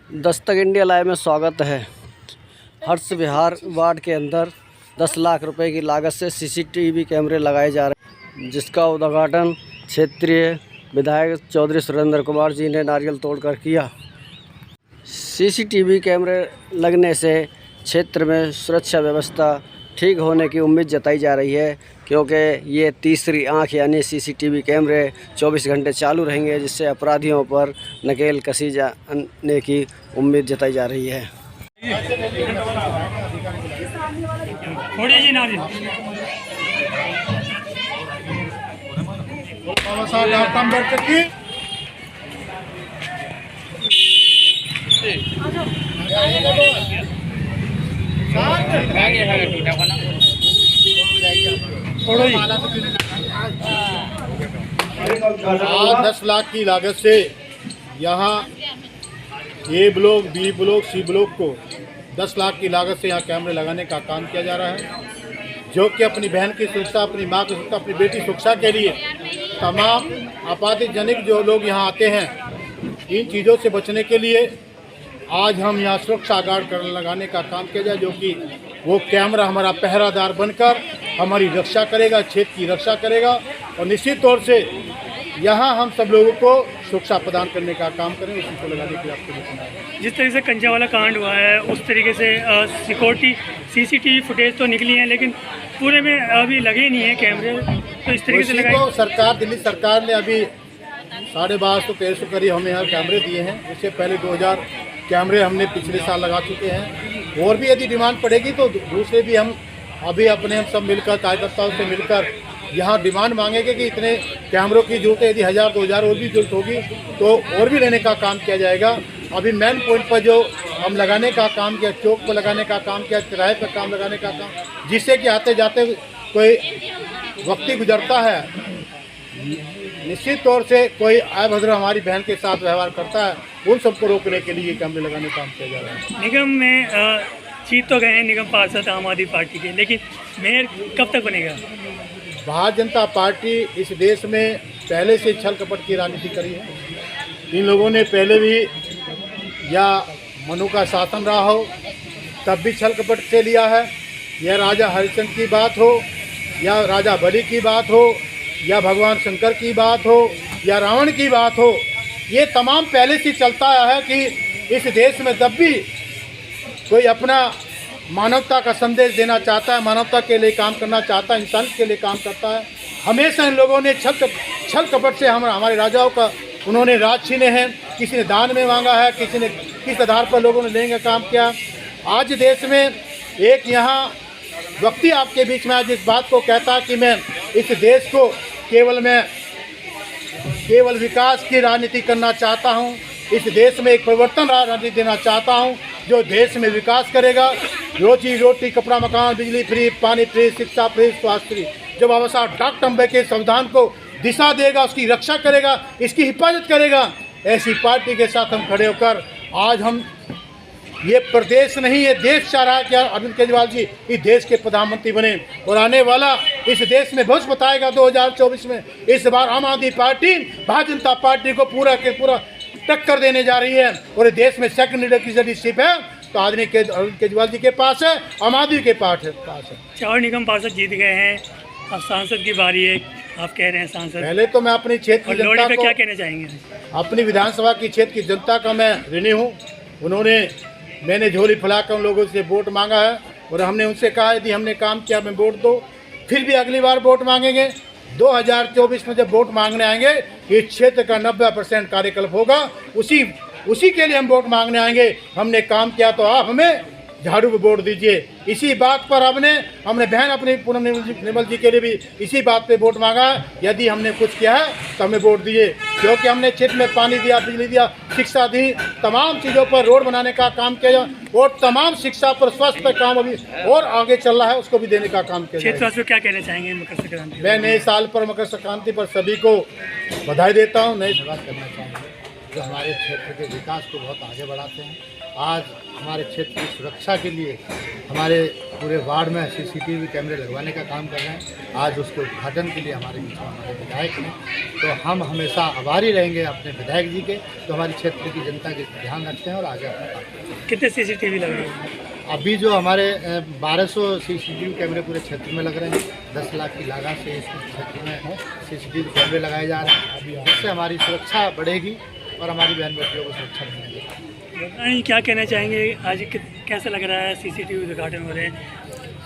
Dastak India live में स्वागत है। हर्ष विहार वार्ड के अंदर 10 लाख रुपए की लागत से सीसीटीवी कैमरे लगाए जा रहे हैं, जिसका उद्घाटन क्षेत्रीय विधायक चौधरी सुरेंद्र कुमार जी ने नारियल तोड़कर किया। सीसीटीवी कैमरे लगने से क्षेत्र में सुरक्षा व्यवस्था ठीक होने की उम्मीद जताई जा रही है, क्योंकि ये तीसरी आंख यानी सीसीटीवी कैमरे 24 घंटे चालू रहेंगे, जिससे अपराधियों पर नकेल कसी जाने की उम्मीद जताई जा रही है। आज 10 लाख की लागत से यहाँ A block, B block, C block को 10 लाख की लागत से यहाँ कैमरे लगाने का काम किया जा रहा है, जो कि अपनी बहन की सुरक्षा, अपनी माँ की सुरक्षा, अपनी बेटी की सुरक्षा के लिए तमाम आपत्तिजनक जो लोग यहाँ आते हैं, इन चीज़ों से बचने के लिए आज हम यहाँ सुरक्षा गार्ड लगाने का काम किया जाए, जो कि वो कैमरा हमारा पहरादार बनकर हमारी रक्षा करेगा, क्षेत्र की रक्षा करेगा और निश्चित तौर से यहाँ हम सब लोगों को सुरक्षा प्रदान करने का काम करें। उसी को लगाने के लिए आपको बताना। जिस तरीके से कंचा वाला कांड हुआ है, उस तरीके से सिक्योरिटी सीसीटीवी फुटेज तो निकली हैं, लेकिन पूरे में अभी लगे नहीं हैं कैमरे, तो इस तरीके से लगाए। सरकार, दिल्ली सरकार ने अभी 1250-1300 करीब हमें यहाँ कैमरे दिए हैं। इससे पहले 2000 कैमरे हमने पिछले साल लगा चुके हैं, और भी यदि डिमांड पड़ेगी तो दूसरे भी हम अभी अपने हम सब मिलकर कार्यकर्ताओं से मिलकर यहाँ डिमांड मांगेंगे कि इतने कैमरों की जरूरत है, यदि 1000-2000 और भी जरूरत होगी तो और भी लेने का काम किया जाएगा। अभी मेन पॉइंट पर जो हम लगाने का काम किया, चौक पर लगाने का काम किया, तिराहे पर काम लगाने का काम, जिससे कि आते जाते कोई व्यक्ति गुजरता है, निश्चित तौर से कोई अभद्र हमारी बहन के साथ व्यवहार करता है, उन सबको रोकने के लिए कैमरे लगाने का काम किया जा रहा है। निगम में जीत तो गए हैं निगम पार्षद आम आदमी पार्टी के, लेकिन मेयर कब तक बनेगा? भारतीय जनता पार्टी इस देश में पहले से छल कपट की राजनीति करी है। इन लोगों ने पहले भी या मनु का शासन रहा हो तब भी छल कपट से लिया है, या राजा हरिश्चंद्र की बात हो, या राजा बलि की बात हो, या भगवान शंकर की बात हो, या रावण की बात हो, ये तमाम पहले से चलता आया है कि इस देश में जब भी कोई अपना मानवता का संदेश देना चाहता है, मानवता के लिए काम करना चाहता है, इंसान के लिए काम करता है, हमेशा इन लोगों ने छल कपट से हमारे राजाओं का उन्होंने राज छीने हैं। किसी ने दान में मांगा है, किसी ने किस आधार पर लोगों ने लेने का काम किया। आज देश में एक यहाँ व्यक्ति आपके बीच में आज इस बात को कहता है कि मैं इस देश को केवल विकास की राजनीति करना चाहता हूँ, इस देश में एक परिवर्तन राजनीति देना चाहता हूँ, जो देश में विकास करेगा, रोजी रोटी, कपड़ा मकान, बिजली फ्री, पानी फ्री, शिक्षा फ्री, स्वास्थ्य फ्री, जो बाबा साहब डॉक्टर अम्बेडकर के संविधान को दिशा देगा, उसकी रक्षा करेगा, इसकी हिफाजत करेगा, ऐसी पार्टी के साथ हम खड़े होकर आज हम ये प्रदेश नहीं, ये देश चाह रहा है कि अरविंद केजरीवाल जी इस देश के प्रधानमंत्री बने, और आने वाला इस देश में भविष्य बताएगा 2024 में। इस बार आम आदमी पार्टी भारतीय जनता पार्टी को पूरा के पूरा टक्कर देने जा रही है, और देश में सेकंड लीडरशिप है तो अरविंद केजरीवाल जी के पास है, आम आदमी के पास है। 4 निगम पार्षद जीत गए हैं, अब सांसद की बारी है, आप कह रहे हैं सांसद। पहले तो मैं अपनी क्षेत्र की जनता को क्या कहना चाहेंगे? अपनी विधानसभा की क्षेत्र की जनता का मैं ऋणी हूँ। मैंने झोली फैलाकर उन लोगों से वोट मांगा है, और हमने उनसे कहा यदि हमने काम किया मैं वोट दो, फिर भी अगली बार वोट मांगेंगे। 2024 में जब वोट मांगने आएंगे, इस क्षेत्र का 90% कार्यकल्प होगा, उसी के लिए हम वोट मांगने आएंगे। हमने काम किया तो आप हमें झाड़ू पे वोट दीजिए। इसी बात पर हमने बहन अपनी पूनम निर्मल जी के लिए भी इसी बात पे वोट मांगा है। यदि हमने कुछ किया है तो हमें वोट दिए, क्योंकि हमने क्षेत्र में पानी दिया, बिजली दिया, शिक्षा दी, तमाम चीज़ों पर रोड बनाने का काम किया, और तमाम शिक्षा पर, स्वास्थ्य पर काम अभी और आगे चल रहा है, उसको भी देने का काम किया। क्षेत्रवासियों क्या कहना चाहेंगे मकर संक्रांति? मैं नए साल पर, मकर संक्रांति पर सभी को बधाई देता हूँ। नई शुरुआत करना चाहूँगा जो हमारे क्षेत्र के विकास को बहुत आगे बढ़ाते हैं। आज हमारे क्षेत्र की सुरक्षा के लिए हमारे पूरे वार्ड में CCTV कैमरे लगवाने का काम कर रहे हैं। आज उसके उद्घाटन के लिए हमारे बीच में हमारे विधायक हैं, तो हम हमेशा आभारी रहेंगे अपने विधायक जी के, तो हमारे क्षेत्र की जनता के ध्यान रखते हैं और आगे अपना काम करते हैं। कितने CCTV लग रहे हैं अभी जो हमारे 1200 CCTV कैमरे पूरे क्षेत्र में लग रहे हैं। 10 लाख की लागत से इस क्षेत्र में CCTV कैमरे लगाए जा रहे हैं। इससे हमारी सुरक्षा बढ़ेगी और हमारी बहन बेटियों को सुरक्षा मिलेगी। क्या कहना चाहेंगे, आज कैसा लग रहा है CCTV उद्घाटन हो रहे हैं?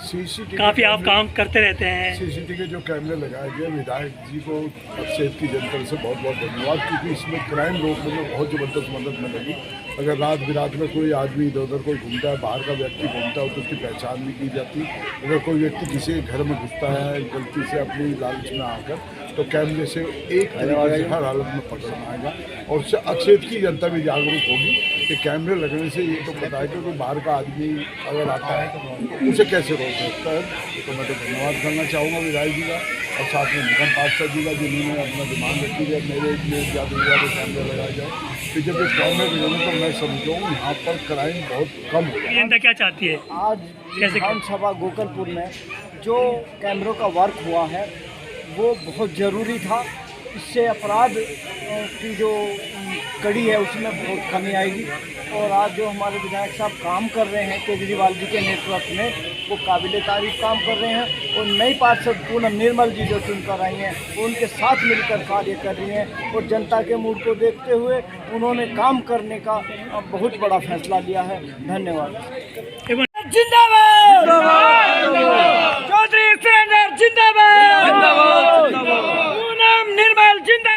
CCTV काफ़ी आप काम करते रहते हैं। CCTV के जो कैमरे लगाए गए, विधायक जी को क्षेत्र की जनता से बहुत बहुत धन्यवाद, क्योंकि इसमें क्राइम रोकने में बहुत ज़बरदस्त मदद मिलेगी। अगर रात बिरात में कोई आदमी इधर उधर कोई घूमता है, बाहर का व्यक्ति घूमता है, तो उसकी पहचान भी की जाती। अगर कोई व्यक्ति किसी के घर में घुसता है गलती से अपनी लालच में आकर, तो कैमरे से एक तरीके से हर हालत में पकड़ना आएगा और उससे क्षेत्र की जनता भी जागरूक होगी कि कैमरे लगने से ये तो पता है कि कोई बाहर का आदमी अगर आता है तो उसे कैसे रोक सकता है। तो मैं तो धन्यवाद करना चाहूँगा विधायक जी का और साथ में निगम पार्षद जी का, जिन्होंने अपना डिमांड रखी है मेरे लिए ज़्यादा से ज़्यादा कैमरे लगाए जाए। तो जब ये कैमरे लगाने तो मैं समझूँ यहाँ पर क्राइम बहुत कम हो। जनता क्या चाहती है? आज विधानसभा गोकलपुर में जो कैमरों का वर्क हुआ है वो बहुत ज़रूरी था। इससे अपराध की जो कड़ी है उसमें बहुत कमी आएगी और आज जो हमारे विधायक साहब काम कर रहे हैं केजरीवाल जी के नेतृत्व में, वो काबिल तारीफ काम कर रहे हैं। और नई पार्षद पूनम निर्मल जी जो चुनकर आई हैं, उनके साथ मिलकर कार्य कर रही हैं और जनता के मूड को देखते हुए उन्होंने काम करने का बहुत बड़ा फैसला लिया है। धन्यवाद। जिंदाबाद।